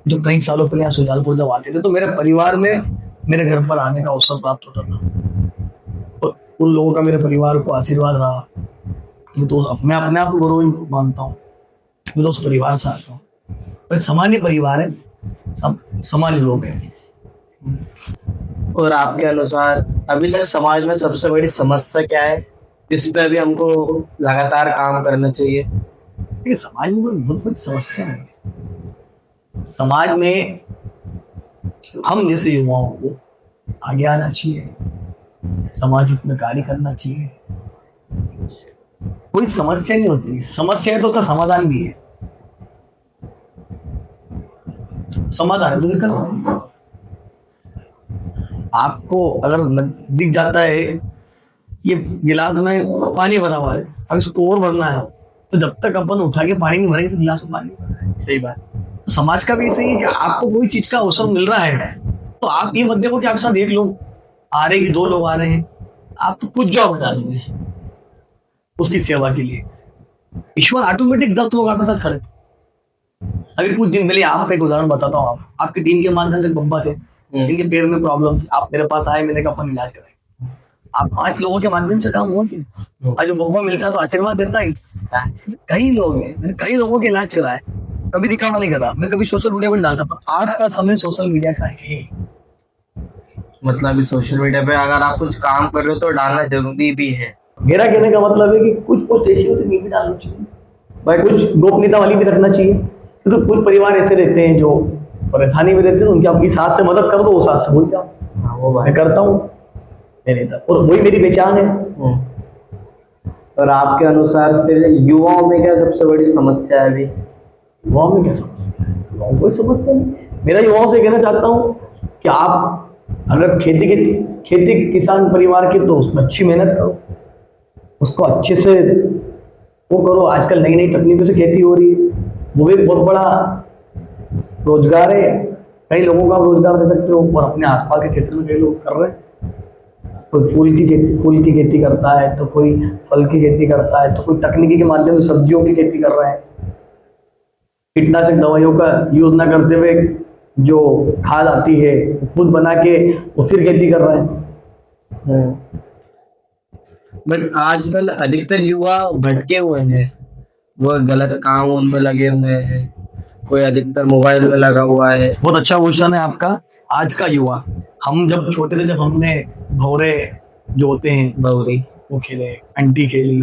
जो कई सालों पहले यहाँ सुजालपुर जब आते थे तो मेरे परिवार में मेरे घर पर आने का अवसर प्राप्त होता था और उन लोगों का मेरे परिवार को आशीर्वाद रहा। तो मैं अपने आप को गौरव मानता हूँ, मैं तो उस परिवार से आता हूँ। पर सामान्य परिवार है, सामान्य लोग हैं। और आपके अनुसार अभी तक समाज में सबसे बड़ी समस्या क्या है जिस पे अभी हमको लगातार काम करना चाहिए? ये समाज में बहुत बड़ी समस्या है। समाज में हम जैसे युवाओं को आगे आना चाहिए, समाज हित में कार्य करना चाहिए। कोई समस्या नहीं होती, समस्या है तो उसका समाधान भी है। समाधान है तो निकल, आपको अगर दिख जाता है ये गिलास में पानी भरा हुआ है, अब इसको और भरना है, तो जब तक अपन उठा के पानी नहीं भरेंगे तो गिलास में पानी भरेंगे। सही बात। तो समाज का भी ऐसे ही है कि आपको कोई चीज का अवसर मिल रहा है तो आप ये मत देखो कि आपके साथ एक लोग आ रहे हैं, 2 लोग आ रहे हैं, आप तो कुछ जॉब बना देंगे उसकी सेवा के लिए। ईश्वर ऑटोमेटिक 10 लोग आपके साथ खड़े। अभी कुछ दिन पहले आपका एक उदाहरण बताता हूँ। आपकी टीम के माध्यम से बब्बा थे जिनके पैर में प्रॉब्लम थी, आप मेरे पास आए, मैंने कहा अपन इलाज कराए। आप 5 लोगों के माध्यम से काम हुआ कि आज जो बब्बा मिलता है तो आशीर्वाद देता है। कई लोग हैं, मैंने कई लोगों के इलाज कराए, कभी दिखावा नहीं करा, मैं कभी सोशल मीडिया पर डालता, पर आज का समय सोशल मीडिया का है। मतलब अभी सोशल मीडिया पे अगर आप कुछ काम कर रहे हो तो डालना जरूरी भी है। मेरा कहने का मतलब है कि कुछ पोस्ट ऐसी होती है भी डालना चाहिए, बट कुछ गोपनीयता वाली भी रखना चाहिए, क्योंकि कुछ परिवार ऐसे रहते हैं जो परेशानी में रहते हैं, उनकी आपकी साथ से मदद कर दो, वो साथ से भूल जाओ। वो मैं करता हूँ मेरे तक, और वही मेरी पहचान है। और आपके अनुसार फिर युवाओं में क्या सबसे बड़ी समस्या है अभी? युवाओं में क्या समस्या है? युवाओं कोई समस्या नहीं। मेरा युवाओं से कहना चाहता हूँ कि आप अगर खेती किसान परिवार के तो उसमें अच्छी मेहनत करो, उसको अच्छे से वो करो। आजकल नई नई तकनीकों से खेती हो रही है, वो भी बहुत बड़ा रोजगार है, कई लोगों का रोजगार दे सकते हो। और अपने आसपास के क्षेत्र में कई लोग कर रहे हैं, कोई फूल की खेती करता है, तो कोई फल की खेती करता है, तो कोई तकनीकी के माध्यम से सब्जियों की खेती कर रहा है। कीटनाशक दवाइयों का यूज ना करते हुए जो खाद आती है खुद बना के वो फिर खेती कर रहे हैं। बट आजकल अधिकतर युवा भटके हुए हैं, वो गलत काम उनमें लगे हुए हैं, कोई अधिकतर मोबाइल में लगा हुआ है। बहुत अच्छा क्वेश्चन है आपका। आज का युवा, हम जब छोटे थे, जब हमने भौरे जो होते हैं बहुरी वो खेले, अंटी खेली,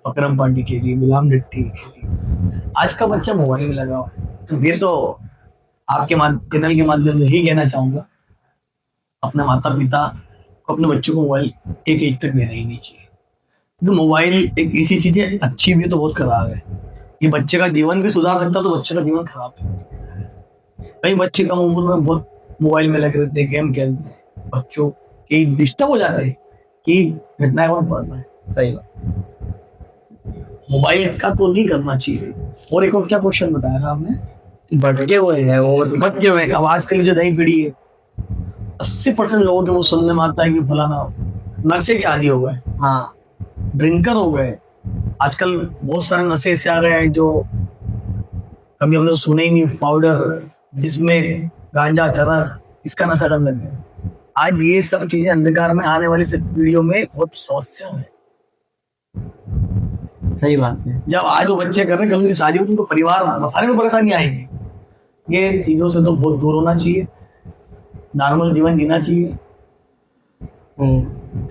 पकड़म पांडी खेली, गुलाम डट्टी खेली। आज का बच्चा मोबाइल में लगा हुआ है। तो ये तो आपके चैनल के माध्यम से ही कहना चाहूंगा, अपने माता पिता को अपने बच्चों को मोबाइल एक एज तक देना ही नहीं चाहिए। तो मोबाइल एक ऐसी चीज है, अच्छी भी है तो बहुत खराब है। ये बच्चे का जीवन भी सुधार सकता तो बच्चे का जीवन खराब है। कई बच्चे कम उम्र में बहुत मोबाइल में लगे रहते हैं, गेम खेलते हैं, बच्चों के डिस्टर्ब हो जाते हैं कि घटनाएं कौन पढ़ रहा है। सही बात। मोबाइल का तो नहीं करना चाहिए। और एक और क्या क्वेश्चन बताया था आपने? भटके हुए हैं वो। भटके हुए हैं। अब आजकल की जो नई पीढ़ी है 80% लोगों के वो सुनने में आता है कि फलाना नशे के आदी हो गए, हाँ, ड्रिंकर हो गए। आजकल बहुत सारे नशे ऐसे आ गए हैं जो कभी हमने सुने ही नहीं। पाउडर, जिसमें गांजा, चरस, इसका नशा करने लग गए। आज ये सब चीजें अंधकार में आने वाली पीढ़ियों में बहुत समस्या है। सही बात है। जब आज वो बच्चे कर रहे हैं, कल उनकी शादी होगी, उनको परिवार बसाने में परेशानी आएगी। ये चीजों से तो बहुत दूर होना चाहिए, नॉर्मल जीवन जीना चाहिए।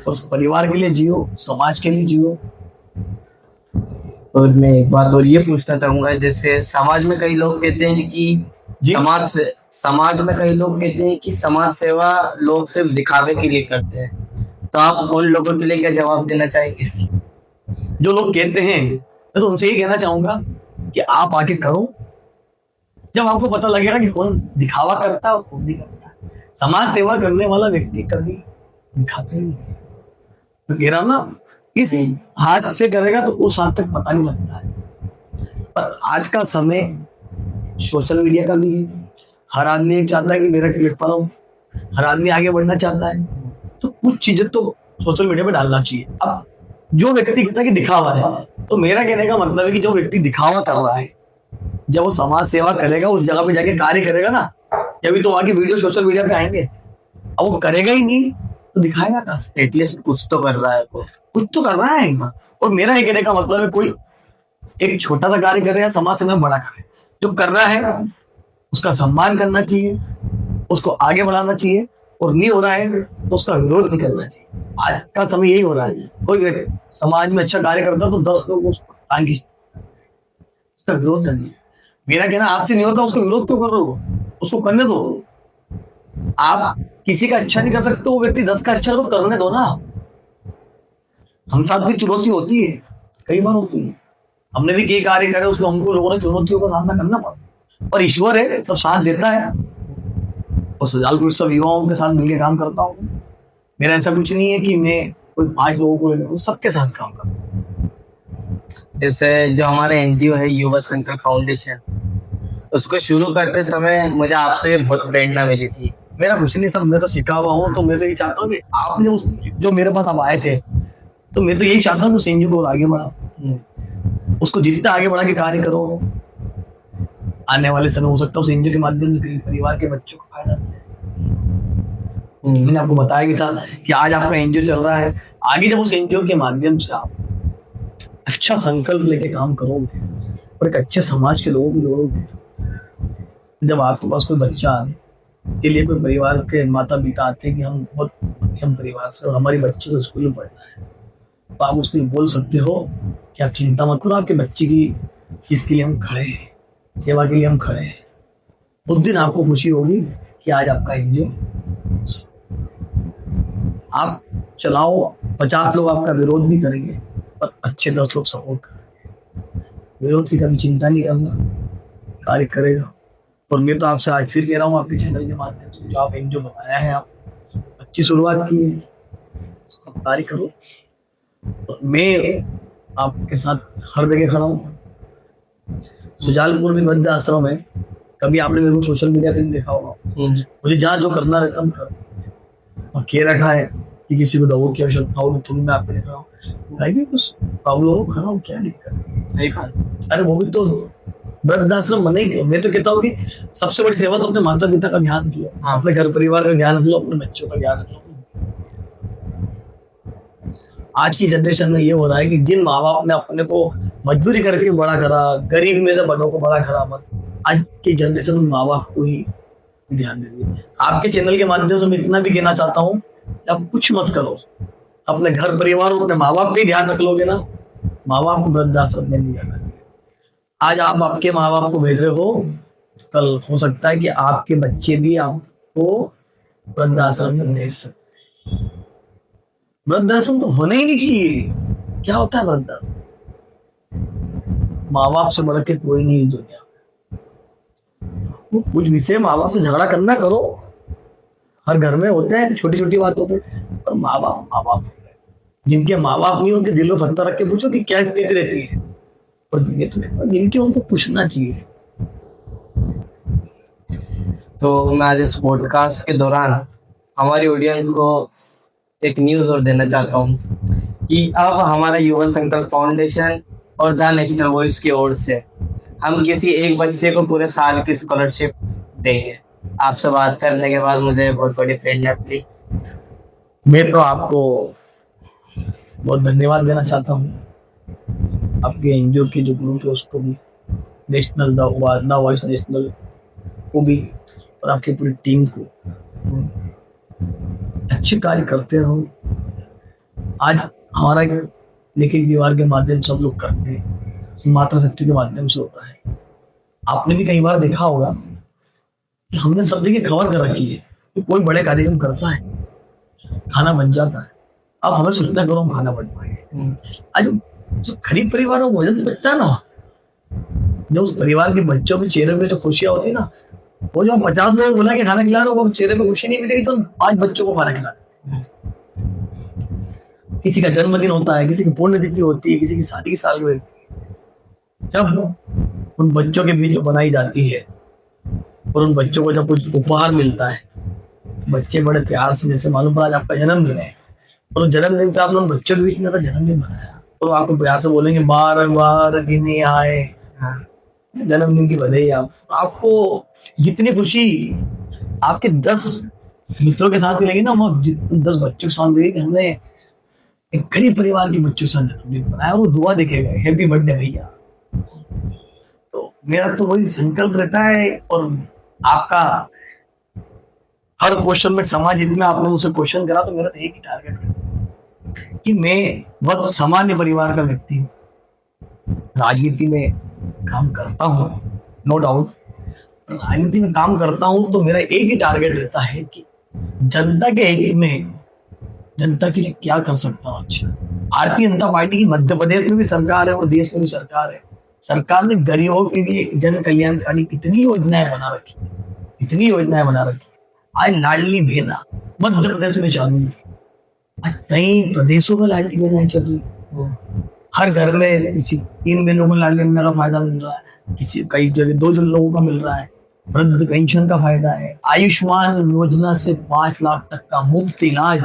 उस परिवार के लिए जियो, समाज के लिए जियो। और मैं एक बात और ये पूछना चाहूंगा, जैसे समाज में कई लोग कहते हैं कि समाज में कई लोग कहते हैं कि समाज सेवा लोग सिर्फ दिखावे के लिए करते हैं, तो आप उन लोगों के लिए क्या जवाब देना चाहेंगे? जो लोग कहते हैं, मैं तो उनसे ये कहना चाहूंगा कि आप आके करो। जब आपको पता लगेगा कि कौन दिखावा करता है और कौन नहीं करता है। समाज सेवा करने वाला व्यक्ति कभी दिखाता ही नहीं है। तो कह रहा हूं ना, इस हाथ से करेगा तो उस हाथ तक पता नहीं लगता है। पर आज का समय सोशल मीडिया का भी है। हर आदमी चाहता है कि मेरा क्लिप बनाऊं, हर आदमी आगे बढ़ना चाहता है, तो कुछ चीजें तो सोशल मीडिया पे डालना चाहिए। अब जो व्यक्ति कहता है कि दिखावा है, तो मेरा कहने का मतलब है कि जो व्यक्ति दिखावा कर रहा है, जब वो समाज सेवा करेगा, उस जगह पे जाके कार्य करेगा ना, तभी तो वहां की वीडियो सोशल मीडिया पे आएंगे। अब वो करेगा ही नहीं तो दिखाएगा कहां से? एटलीस्ट कुछ तो कर रहा है वो। कुछ तो कर रहा है। और मेरा ये कहने का मतलब है, कोई एक छोटा सा कार्य करे या समाज सेवा बड़ा करे, जो कर रहा है उसका सम्मान करना चाहिए, उसको आगे बढ़ाना चाहिए। और नहीं हो रहा है तो उसका विरोध नहीं करना चाहिए। आज का समय यही हो रहा है। कोई समाज में अच्छा कार्य करता तो 10 लोग उसका विरोध करनी है। मेरा कहना आपसे नहीं होता, उसका विरोध क्यों कर रहे हो? उसको करने दो। आप किसी का अच्छा नहीं कर सकते, वो व्यक्ति 10 का अच्छा तो करने दो ना। हम साथ भी चुनौती होती है, कई बार होती है। हमने भी कई कार्य करे, उसको हमको लोगों ने चुनौतियों का सामना करना पड़ा। और ईश्वर है, सब साथ देता है। और सुजालपुर सब युवाओं के साथ मिलकर काम करता हूँ। मेरा ऐसा कुछ नहीं है कि मैं कोई 5 लोगों को लेकर, सबके साथ काम करता हूँ। जैसे जो हमारे एनजीओ है युवा संकल्प फाउंडेशन, उसको शुरू करते समय मुझे आपसे बहुत प्रेरणा मिली थी। मेरा कुछ नहीं सर, मैं तो सीखा हुआ हूँ। तो मैं तो ये चाहता हूँ कि आपने जो मेरे पास आप आए थे, तो मैं तो यही चाहता हूँ उस एनजीओ को आगे बढ़ा, उसको जितना आगे बढ़ा के कार्य करो। आने वाले समय हो सकता है उस एनजीओ के माध्यम से परिवार के बच्चों को फायदा मिले। मैंने आपको बताया भी था कि आज आपका एनजीओ चल रहा है। आगे जब उस एनजीओ के माध्यम से आप अच्छा संकल्प लेके काम करोगे और एक अच्छे समाज के लोगों को जोड़ोगे, जब आपके पास कोई बच्चा के लिए कोई परिवार के माता पिता आते हैं कि हम बहुत मध्यम परिवार से और हमारी बच्ची को स्कूल में पढ़ना है, तो आप उसको बोल सकते हो कि आप चिंता मत करो, आपके बच्चे की इसके लिए हम खड़े हैं, सेवा के लिए हम खड़े हैं। उस दिन आपको खुशी होगी कि आज आपका एनजीओ आप चलाओ। 50 लोग आपका विरोध भी करेंगे, पर अच्छे 10 लोग सपोर्ट करेंगे। विरोध की कभी चिंता नहीं करना, कार्य करेगा। और मैं तो आपसे आज फिर कह रहा हूँ, आपके चैनल के माध्यम से जो आप एनजीओ बनाया है, आप अच्छी शुरुआत की है, कार्य करो। तो मैं आपके साथ हर जगह खड़ा हूँ। सुजालपुर में वृद्ध आश्रम है, कभी आपने मेरे को सोशल मीडिया पे नहीं देखा होगा। मुझे जहाँ जो करना रहता है और कह रखा है कि किसी को दवाओं की आवश्यकता हो तो मैं आपको देख रहा हूँ, कुछ प्रॉब्लम हो खड़ा हूँ, क्या दिक्कत? सही बात। अरे वो भी तो वृद्धाश्रम बने। मैं तो कहता हूँ कि सबसे बड़ी सेवा तो अपने माता पिता का ध्यान रखो, अपने घर परिवार का ध्यान रखो, अपने बच्चों का ध्यान रखो। आज की जनरेशन में ये हो रहा है कि जिन माँ बाप ने अपने को मजदूरी करके बड़ा करा, गरीब में से बड़ों को बड़ा करा, आज की जनरेशन में माँ बाप को ही ध्यान देंगे। आपके चैनल के माध्यम से मैं इतना भी कहना चाहता हूँ, आप कुछ मत करो, अपने घर परिवार और अपने माँ बाप पे ध्यान रख लोगे ना, माँ बाप को वृद्धाश्रम में नहीं जाना। आज आप आपके माँ बाप को भेज रहे हो, कल हो सकता है कि आपके बच्चे भी आपको वृद्धाश्रम में भेज सकते। वृद्धाश्रम तो होना ही नहीं चाहिए। क्या होता है वृद्धाश्रम? माँ बाप से बढ़ के कोई नहीं दुनिया। कुछ विषय माँ बाप से झगड़ा करना करो, हर घर में होते हैं छोटी छोटी बातों पे। पर माँ बाप जिनके माँ बाप नहीं, उनके दिल में पत्थर रख के पूछो कि क्या स्थिति रहती है। और जिनके उनको पूछना चाहिए तो मैं आज इस पॉडकास्ट के दौरान हमारी ऑडियंस को एक न्यूज़ और देना चाहता हूँ कि अब हमारा युवा संकल्प फाउंडेशन और द नेशनल वॉइस की ओर से हम किसी एक बच्चे को पूरे साल की स्कॉलरशिप देंगे। आपसे बात करने के बाद मुझे बहुत बड़ी प्रेरणा मिली। मैं तो आपको बहुत धन्यवाद देना चाहता हूँ। आपके एनजीओ के जो ग्रुप है उसको भी, नेशनल द वॉइस नेशनल को भी, और आपकी पूरी टीम को अच्छे कार्य करते रहो। आज हमारा लेकिन दीवार के माध्यम से सब लोग करते हैं, मातृ शक्ति के माध्यम से होता है। आपने भी कई बार देखा होगा कि हमने सब जगह खबर कर रखी है कि कोई बड़े कार्यक्रम करता है, खाना बन जाता है। अब हमें सोचना करो हम खाना बन पाए। आज जो गरीब परिवार में भोजन बचता है ना, जो उस परिवार के बच्चों के चेहरे में जो खुशियां होती है ना, वो जो 50 लोग बुला के खाना खिला रहे हो, वो चेहरे पे खुशी नहीं मिलेगी तो 5 बच्चों को खाना खिला। किसी का जन्मदिन होता है, किसी की पुण्यतिथि होती है, किसी की शादी की सालगिरह होती है, जब उन बच्चों के बीच बनाई जाती है और उन बच्चों को जब कुछ उपहार मिलता है, बच्चे बड़े प्यार से, जैसे मालूम पड़ा आज आपका जन्मदिन है और जन्मदिन पे आपने उन बच्चों के बीच में जन्मदिन मनाया, तो आपको प्यार से बोलेंगे बार बार दिन आए, जन्मदिन की बधाई। आपको जितनी खुशी आपके 10 मित्रों के साथ मिलेगी ना, वो 10 बच्चों के साथ मिलेगी कि हमने एक गरीब परिवार के बच्चों के साथ जन्मदिन मनाया, और वो दुआ देखेगा हैप्पी बर्थडे भैया। तो मेरा तो वही संकल्प रहता है। और आपका हर क्वेश्चन में समाज हित में आपने मुझसे क्वेश्चन करा, तो मेरा तो एक ही टारगेट है कि मैं बहुत सामान्य परिवार का व्यक्ति हूँ, राजनीति में काम करता हूँ, नो डाउट राजनीति में काम करता हूँ, तो मेरा एक ही टारगेट रहता है कि जनता के हित में, जनता के लिए क्या कर सकता हूँ। अच्छा, भारतीय जनता पार्टी की मध्य प्रदेश में भी सरकार है और देश में भी सरकार है। सरकार ने गरीबों के लिए जन कल्याणकारी कितनी योजनाएं बना रखी, इतनी योजनाएं बना रखी। आज लाडली बहना मध्य प्रदेश में चालू है, आज कई प्रदेशों में लाडली बहना चल रही। हर घर में किसी 3 बहनों को लाडली बहना का फायदा मिल रहा है, किसी कई जगह 2 लोगों का मिल रहा है, वृद्ध पेंशन का फायदा है, आयुष्मान योजना से 5 लाख तक का मुफ्त इलाज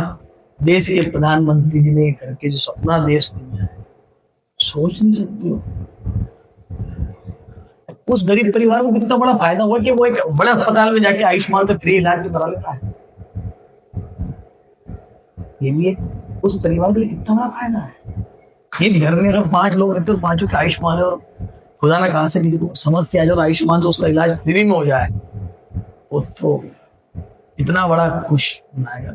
देश के प्रधानमंत्री जी ने करके जो सपना देश बन है, सोच नहीं सकते हो उस गरीब परिवार को कितना बड़ा फायदा हुआ कि वो एक बड़े अस्पताल में जाके आयुष्मान से फ्री इलाज करा लेता है। ये भी उस परिवार के लिए कितना बड़ा फायदा है। ये घर में अगर 5 लोग रहते तो 5 के आयुष्मान है, और खुदा ना कहा से किसी को समस्या आ जाए और आयुष्मान से उसका इलाज फ्री में हो जाए, वो तो इतना बड़ा खुश बनाएगा।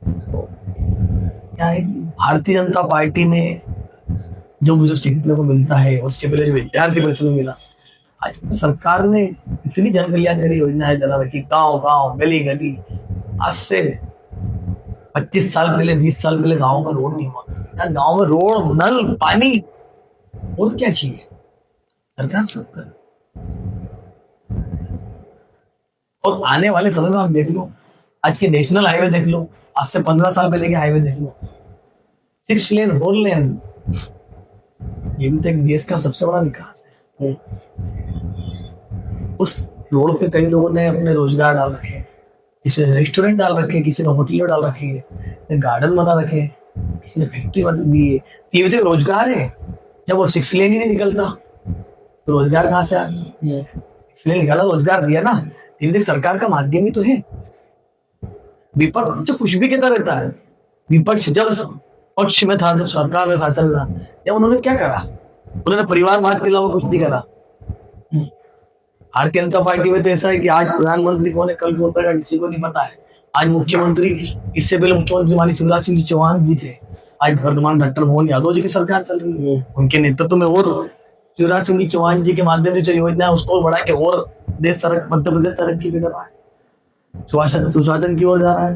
तो क्या है, भारतीय जनता पार्टी में जो मुझे सीखने को मिलता है, उसके पहले जो विद्यार्थी परिषद में मिला, आज सरकार ने इतनी जन कल्याणकारी योजनाएं चला रखी, गांव गांव गली गली। आज से 25 साल पहले 20 साल पहले गांव का रोड नहीं हुआ, गांव में रोड, नल, पानी, और क्या चाहिए, सरकार सब कर। और आने वाले समय में आप देख लो, आज के नेशनल हाईवे देख लो, आज से 15 साल पहले के हाईवे देख लो, 6 लेन 4 लेन, ये भी तो एक देश का सबसे बड़ा विकास है। उस रोड पे कई लोगों ने अपने रोजगार डाल रखे, किसी ने रेस्टोरेंट डाल रखे, किसी ने होटल डाल रखे है, गार्डन बना रखे, किसी ने फैक्ट्री बन दी है। ये तो रोजगार है। जब वो 6 लेन ही नहीं निकलता तो रोजगार कहाँ से आ गया? इसलिए निकाला, रोजगार दिया ना, लेकिन सरकार का माध्यम ही तो है। विपक्ष कुछ भी कहता रहता है, विपक्ष जब पक्ष में था, जब सरकार में शासन था, जब उन्होंने क्या करा? उन्होंने परिवारवाद के अलावा कुछ नहीं करा। भारतीय जनता पार्टी में तो ऐसा है कि आज प्रधानमंत्री कौन है, कल कौन बनेगा, किसी को नहीं पता है। आज मुख्यमंत्री, इससे पहले मुख्यमंत्री हमारे शिवराज सिंह चौहान जी थे, आज वर्तमान डॉक्टर मोहन यादव जी की सरकार चल रही है, उनके नेतृत्व में। और शिवराज सिंह चौहान जी के माध्यम से जो योजना है उसको बढ़ा के और देश मध्य प्रदेश तरक्की भी कर रहा है, सुशासन की ओर जा रहा है।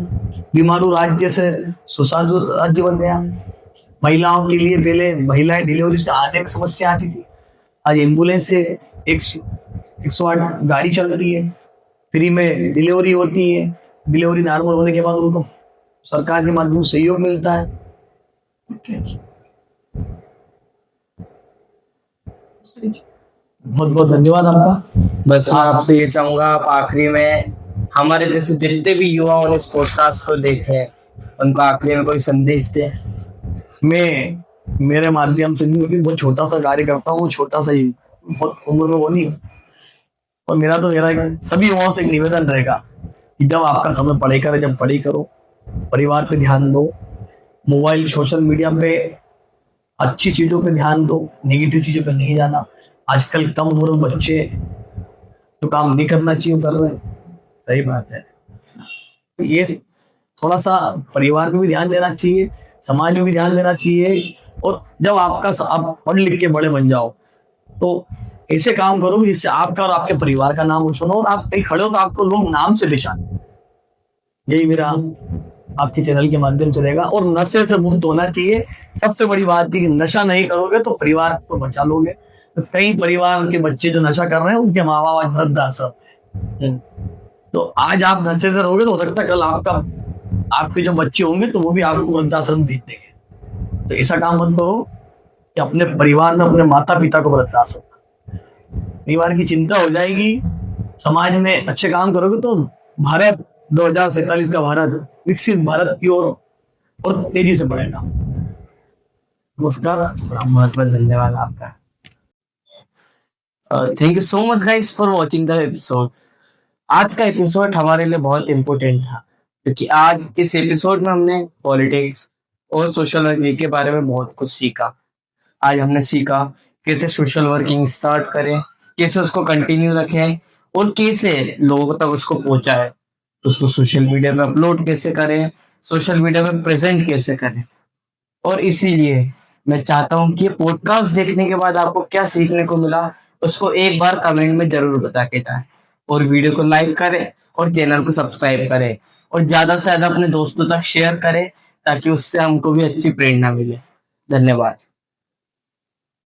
बीमारू राज्य से सुशासन राज्य बन गया। महिलाओं के लिए पहले महिलाएं डिलीवरी से आने में समस्या आती थी, आज एम्बुलेंस से 108 गाड़ी चल रही है, फ्री में डिलीवरी होती है। डिलीवरी नॉर्मल होने के बाद उनको सरकार के माध्यम से सहयोग मिलता है। बहुत बहुत धन्यवाद आपका। बस मैं आपसे ये चाहूंगा, आप आखिरी में हमारे जैसे जितने भी युवा इस पॉडकास्ट को देख रहे हैं उनको आखिरी में कोई संदेश दे। मैं मेरे माध्यम से भी बहुत छोटा सा कार्य करता हूँ, छोटा सा ही, बहुत उम्र में वो नहीं। और मेरा सभी युवाओं से एक निवेदन रहेगा कि जब आपका समय पढ़ाई करे, जब पढ़ाई करो, परिवार पे ध्यान दो, मोबाइल सोशल मीडिया पे अच्छी चीजों पे ध्यान दो, नेगेटिव चीजों पे नहीं जाना। आजकल कम उम्र में बच्चे जो काम नहीं करना चाहिए वो कर रहे हैं। सही बात है। तो ये थोड़ा सा परिवार में भी ध्यान देना चाहिए, समाज में भी ध्यान देना चाहिए। और जब आप पढ़ लिख के बड़े बन जाओ तो ऐसे काम करो जिससे आपका और आपके परिवार का नाम रोशन हो, और आप कहीं खड़े हो तो आपको लोग नाम से पहचाने। यही मेरा आपके चैनल के माध्यम से रहेगा। और नशे से मुक्त होना चाहिए। सबसे बड़ी बात है कि नशा नहीं करोगे तो परिवार को बचा लोगे। तो कई परिवार के बच्चे जो नशा कर रहे हैं उनके माँ बाप आज वृद्धाश्रम। तो आज आप नशे से रहोगे तो हो सकता है कल आपके जो बच्चे होंगे तो वो भी आपको वृद्धाश्रम भेज देंगे। तो ऐसा काम मत करो कि अपने परिवार में अपने माता पिता को वृद्धाश्रम। परिवार की चिंता हो जाएगी, समाज में अच्छे काम करोगे तो भारत 2047 का भारत विकसित भारत की ओर और तेजी से बढ़ेगा। नमस्कार, बहुत बहुत धन्यवाद आपका। Thank you so much guys for watching the episode. आज का एपिसोड हमारे लिए बहुत इम्पोर्टेंट था क्योंकि आज इस एपिसोड में हमने पॉलिटिक्स और सोशल वर्किंग के बारे में बहुत कुछ सीखा। आज हमने सीखा कैसे सोशल वर्किंग स्टार्ट करें, कैसे उसको कंटिन्यू रखें और कैसे लोगों तक उसको पहुंचाए, उसको सोशल मीडिया में अपलोड कैसे करें, सोशल मीडिया में प्रेजेंट कैसे करें। और इसीलिए मैं चाहता हूं कि ये पॉडकास्ट देखने के बाद आपको क्या सीखने को मिला उसको एक बार कमेंट में जरूर बता के जाएं, और वीडियो को लाइक करें और चैनल को सब्सक्राइब करें और ज्यादा से ज्यादा अपने दोस्तों तक शेयर करें ताकि उससे हमको भी अच्छी प्रेरणा मिले। धन्यवाद।